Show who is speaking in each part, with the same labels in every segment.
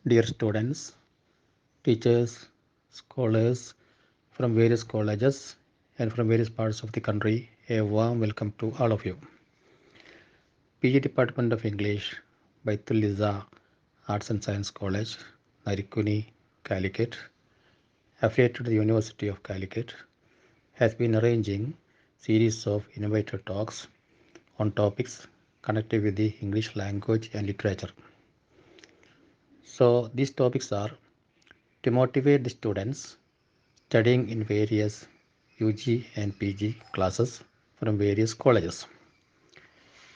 Speaker 1: Dear students, teachers, scholars from various colleges and from various parts of the country, a warm welcome to all of you. PG Department of English, Baithul Izza Arts and Science College, Narikkuni, Calicut, affiliated to the University of Calicut, has been arranging series of innovative talks on topics connected with the English language and literature. So these topics are to motivate the students studying in various UG and PG classes from various colleges.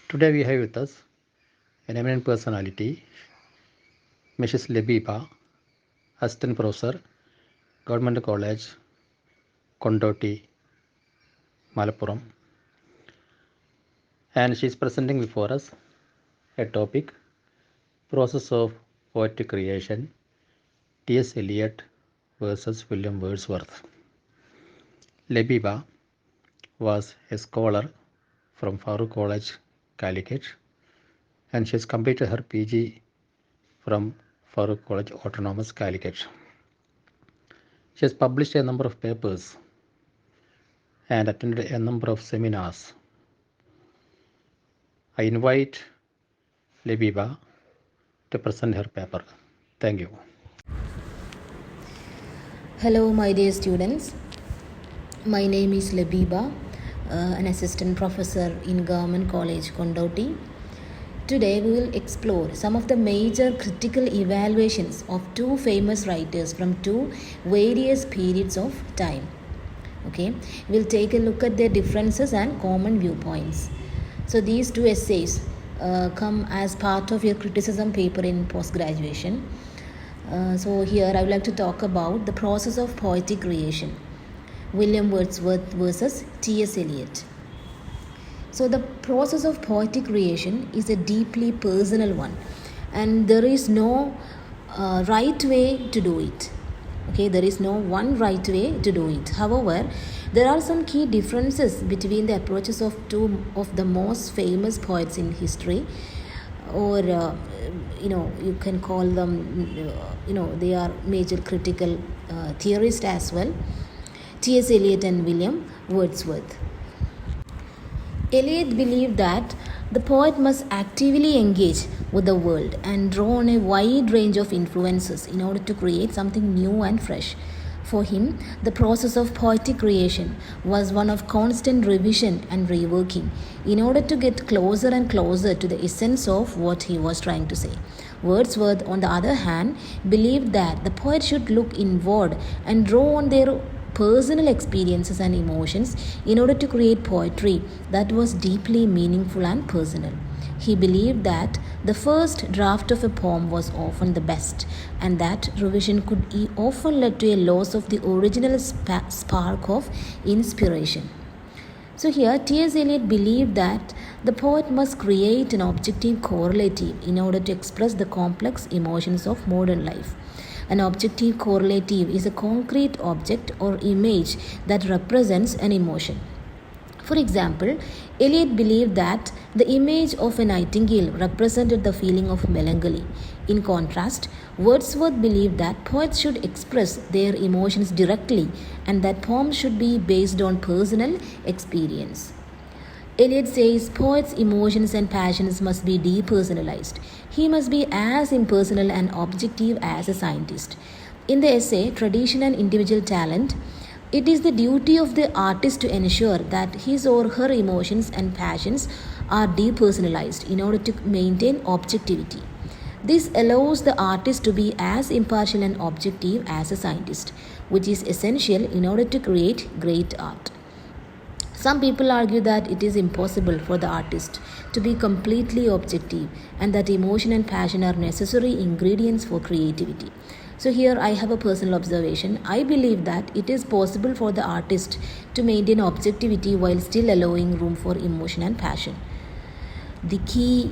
Speaker 1: Today we have with us an eminent personality, Mrs. Labeeba, Assistant Professor, Government College, Kondoti, Malappuram, and she is presenting before us a topic, Process of Poetic Creation, T.S. Eliot versus William Wordsworth. Labeeba was a scholar from Farooq College, Calicut, and she has completed her PG from Farooq College Autonomous, Calicut. She has published a number of papers and attended a number of seminars. I invite Labeeba to present her paper. Thank you.
Speaker 2: Hello, my dear students. My name is Labeeba, an assistant professor in Government College, Kondoti. Today we will explore some of the major critical evaluations of two famous writers from two various periods of time. Okay, we'll take a look at their differences and common viewpoints. So these two essays come as part of your criticism paper in post-graduation. So here I would like to talk about the process of poetic creation, William Wordsworth versus T.S. Eliot. So the process of poetic creation is a deeply personal one, and there is no right way to do it. Okay, there is no one right way to do it. However, there are some key differences between the approaches of two of the most famous poets in history, or you can call them, they are major critical theorists as well, T.S. Eliot and William Wordsworth. Elliot believed that the poet must actively engage with the world and draw on a wide range of influences in order to create something new and fresh. For him, the process of poetic creation was one of constant revision and reworking in order to get closer and closer to the essence of what he was trying to say. Wordsworth, on the other hand, believed that the poet should look inward and draw on their personal experiences and emotions in order to create poetry that was deeply meaningful and personal. He believed that the first draft of a poem was often the best, and that revision could often lead to a loss of the original spark of inspiration. So here T.S. Eliot believed that the poet must create an objective correlative in order to express the complex emotions of modern life. An objective correlative is a concrete object or image that represents an emotion. For example, Elliot believed that the image of a nightingale represented the feeling of melancholy. In contrast, Wordsworth believed that poets should express their emotions directly and that poems should be based on personal experience. Elliot says poets' emotions and passions must be depersonalized. He must be as impersonal and objective as a scientist. In the essay, Tradition and Individual Talent, it is the duty of the artist to ensure that his or her emotions and passions are depersonalized in order to maintain objectivity. This allows the artist to be as impartial and objective as a scientist, which is essential in order to create great art. Some people argue that it is impossible for the artist to be completely objective and that emotion and passion are necessary ingredients for creativity. So here I have a personal observation. I believe that it is possible for the artist to maintain objectivity while still allowing room for emotion and passion. The key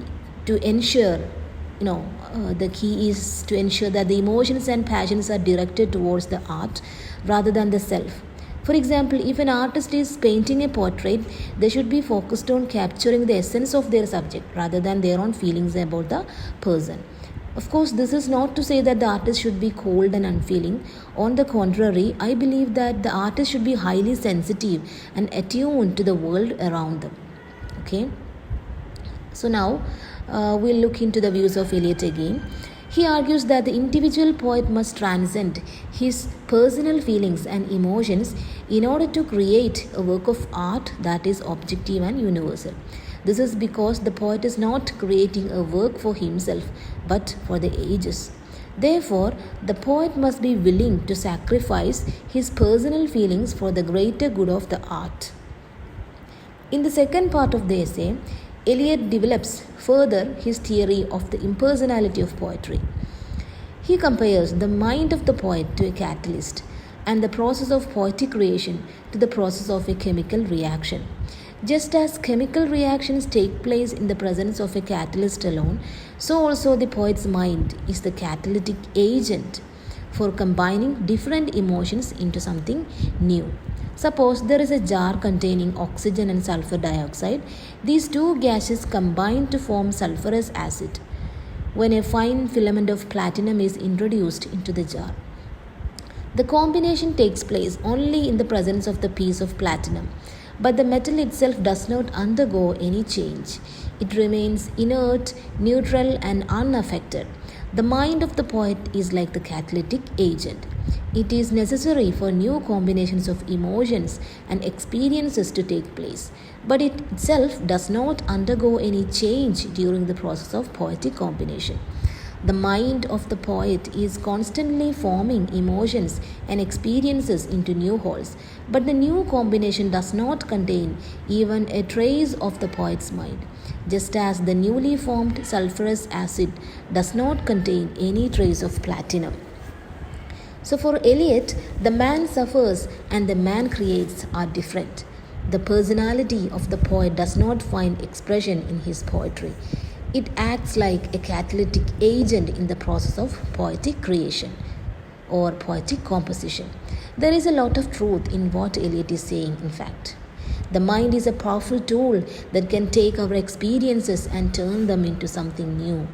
Speaker 2: is to ensure that the emotions and passions are directed towards the art rather than the self. For example, if an artist is painting a portrait, they should be focused on capturing the essence of their subject rather than their own feelings about the person. Of course, this is not to say that the artist should be cold and unfeeling. On the contrary, I believe that the artist should be highly sensitive and attuned to the world around them. Okay. So now we'll look into the views of Elliot again. He argues that the individual poet must transcend his personal feelings and emotions in order to create a work of art that is objective and universal. This is because the poet is not creating a work for himself but for the ages. Therefore, the poet must be willing to sacrifice his personal feelings for the greater good of the art. In the second part of the essay, Elliot develops further his theory of the impersonality of poetry. He compares the mind of the poet to a catalyst and the process of poetic creation to the process of a chemical reaction. Just as chemical reactions take place in the presence of a catalyst alone, so also the poet's mind is the catalytic agent for combining different emotions into something new. Suppose there is a jar containing oxygen and sulfur dioxide. These two gases combine to form sulfurous acid when a fine filament of platinum is introduced into the jar. The combination takes place only in the presence of the piece of platinum, but the metal itself does not undergo any change. It remains inert, neutral, and unaffected. The mind of the poet is like the catalytic agent. It is necessary for new combinations of emotions and experiences to take place, but it itself does not undergo any change during the process of poetic combination. The mind of the poet is constantly forming emotions and experiences into new wholes, but the new combination does not contain even a trace of the poet's mind, just as the newly formed sulfurous acid does not contain any trace of platinum. So, for Elliot, the man suffers and the man creates are different. The personality of the poet does not find expression in his poetry. It acts like a catalytic agent in the process of poetic creation or poetic composition. There is a lot of truth in what Elliot is saying, in fact. The mind is a powerful tool that can take our experiences and turn them into something new.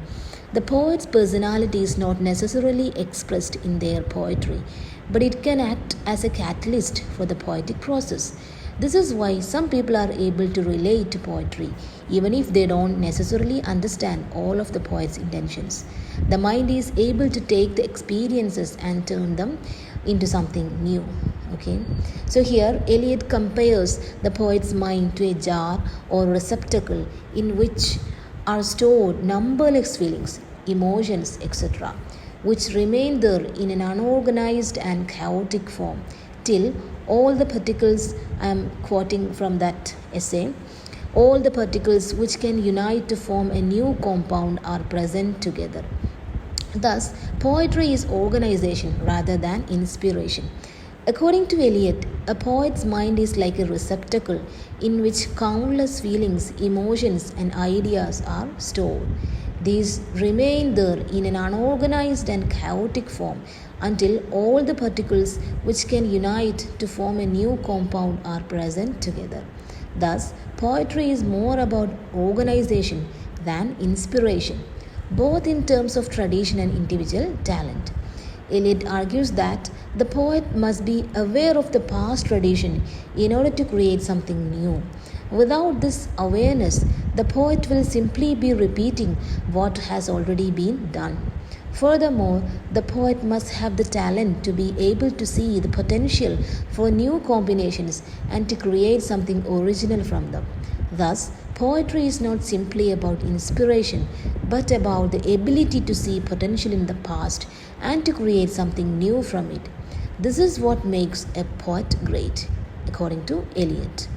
Speaker 2: The poet's personality is not necessarily expressed in their poetry, but it can act as a catalyst for the poetic process. This is why some people are able to relate to poetry, even if they don't necessarily understand all of the poet's intentions. The mind is able to take the experiences and turn them into something new. Okay, so here Elliot compares the poet's mind to a jar or receptacle in which are stored numberless feelings, emotions, etc., which remain there in an unorganized and chaotic form till all the particles, I am quoting from that essay, all the particles which can unite to form a new compound are present together. Thus, poetry is organization rather than inspiration. According to Elliot, a poet's mind is like a receptacle in which countless feelings, emotions, and ideas are stored. These remain there in an unorganized and chaotic form until all the particles which can unite to form a new compound are present together. Thus, poetry is more about organization than inspiration, both in terms of tradition and individual talent. Elliot argues that the poet must be aware of the past tradition in order to create something new. Without this awareness, the poet will simply be repeating what has already been done. Furthermore, the poet must have the talent to be able to see the potential for new combinations and to create something original from them. Thus, poetry is not simply about inspiration, but about the ability to see potential in the past and to create something new from it. This is what makes a poet great, according to Elliot.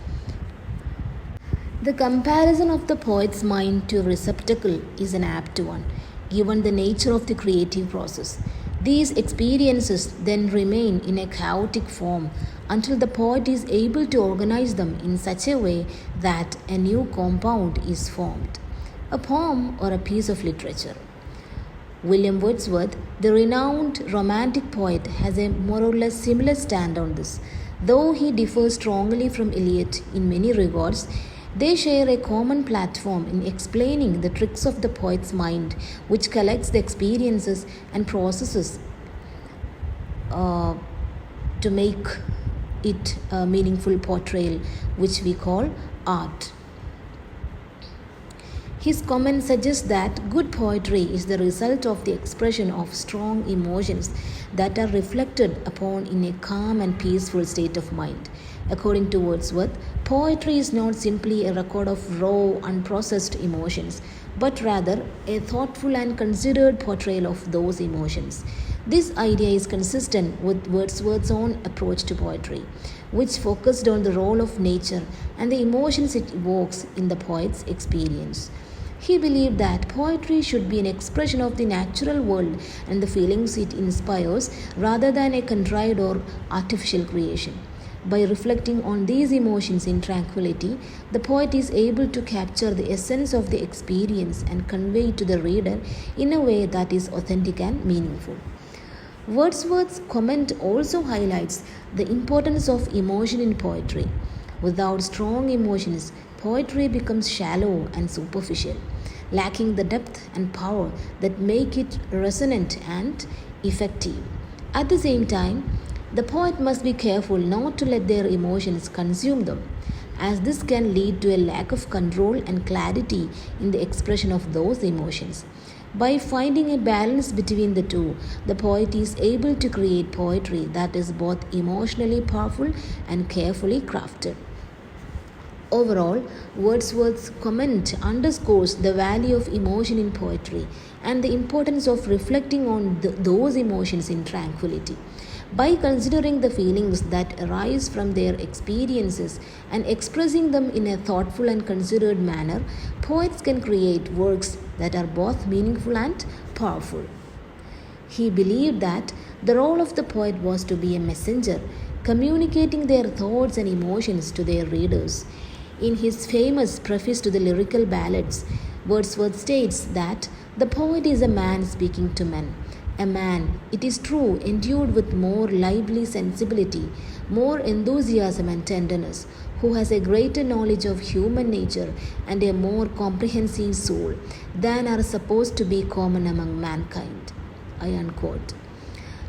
Speaker 2: The comparison of the poet's mind to a receptacle is an apt one, given the nature of the creative process. These experiences then remain in a chaotic form until the poet is able to organize them in such a way that a new compound is formed, a poem or a piece of literature. William Wordsworth, the renowned romantic poet, has a more or less similar stand on this. Though he differs strongly from Elliot in many regards, They share a common platform in explaining the tricks of the poet's mind, which collects the experiences and processes to make it a meaningful portrayal, which we call art. His comment suggests that good poetry is the result of the expression of strong emotions that are reflected upon in a calm and peaceful state of mind. According to Wordsworth, poetry is not simply a record of raw, unprocessed emotions, but rather a thoughtful and considered portrayal of those emotions. This idea is consistent with Wordsworth's own approach to poetry, which focused on the role of nature and the emotions it evokes in the poet's experience. He believed that poetry should be an expression of the natural world and the feelings it inspires rather than a contrived or artificial creation. By reflecting on these emotions in tranquility, the poet is able to capture the essence of the experience and convey it to the reader in a way that is authentic and meaningful. Wordsworth's comment also highlights the importance of emotion in poetry. Without strong emotions, poetry becomes shallow and superficial, lacking the depth and power that make it resonant and effective. At the same time, the poet must be careful not to let their emotions consume them, as this can lead to a lack of control and clarity in the expression of those emotions. By finding a balance between the two, the poet is able to create poetry that is both emotionally powerful and carefully crafted. Overall, Wordsworth's comment underscores the value of emotion in poetry and the importance of reflecting on those emotions in tranquility. By considering the feelings that arise from their experiences and expressing them in a thoughtful and considered manner, poets can create works that are both meaningful and powerful. He believed that the role of the poet was to be a messenger, communicating their thoughts and emotions to their readers. In his famous preface to the lyrical ballads, Wordsworth states that the poet is a man speaking to men. A man, it is true, endued with more lively sensibility, more enthusiasm and tenderness, who has a greater knowledge of human nature and a more comprehensive soul than are supposed to be common among mankind. I unquote.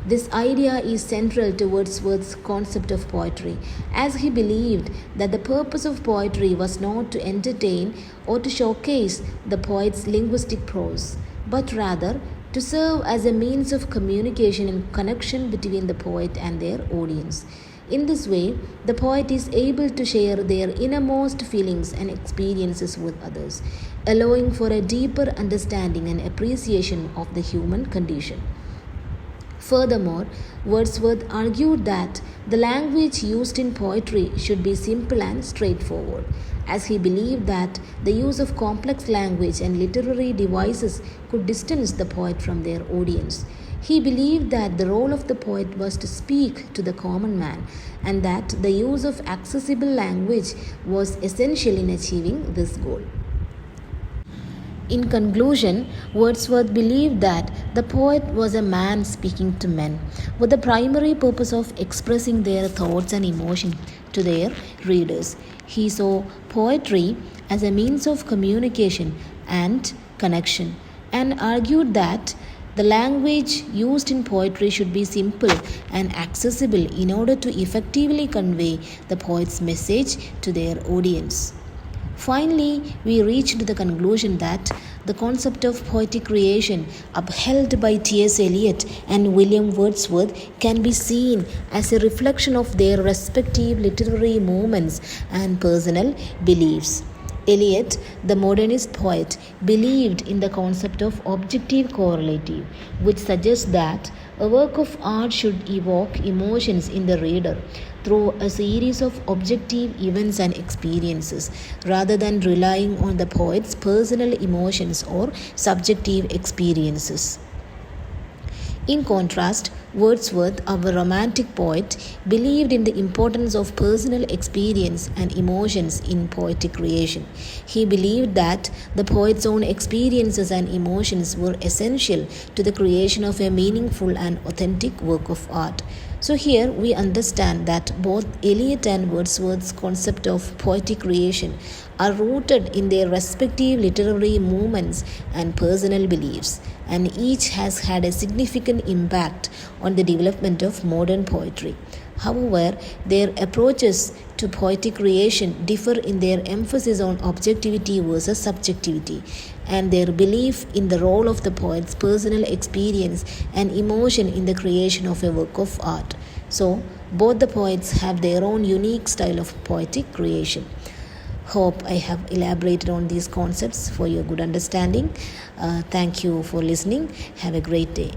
Speaker 2: This idea is central to Wordsworth's concept of poetry, as he believed that the purpose of poetry was not to entertain or to showcase the poet's linguistic prose, but rather to serve as a means of communication and connection between the poet and their audience. In this way, the poet is able to share their innermost feelings and experiences with others, allowing for a deeper understanding and appreciation of the human condition. Furthermore, Wordsworth argued that the language used in poetry should be simple and straightforward, as he believed that the use of complex language and literary devices could distance the poet from their audience. He believed that the role of the poet was to speak to the common man, and that the use of accessible language was essential in achieving this goal. In conclusion, Wordsworth believed that the poet was a man speaking to men, with the primary purpose of expressing their thoughts and emotions to their readers. He saw poetry as a means of communication and connection, and argued that the language used in poetry should be simple and accessible in order to effectively convey the poet's message to their audience. Finally, we reached the conclusion that the concept of poetic creation upheld by T.S. Eliot and William Wordsworth can be seen as a reflection of their respective literary movements and personal beliefs. Elliot, the modernist poet, believed in the concept of objective correlative, which suggests that a work of art should evoke emotions in the reader through a series of objective events and experiences, rather than relying on the poet's personal emotions or subjective experiences. In contrast, Wordsworth, our romantic poet, believed in the importance of personal experience and emotions in poetic creation. He believed that the poet's own experiences and emotions were essential to the creation of a meaningful and authentic work of art. So here we understand that both Elliot and Wordsworth's concept of poetic creation are rooted in their respective literary movements and personal beliefs, and each has had a significant impact on the development of modern poetry. However, their approaches to poetic creation differ in their emphasis on objectivity versus subjectivity, and their belief in the role of the poet's personal experience and emotion in the creation of a work of art. So, both the poets have their own unique style of poetic creation. Hope I have elaborated on these concepts for your good understanding. Thank you for listening. Have a great day.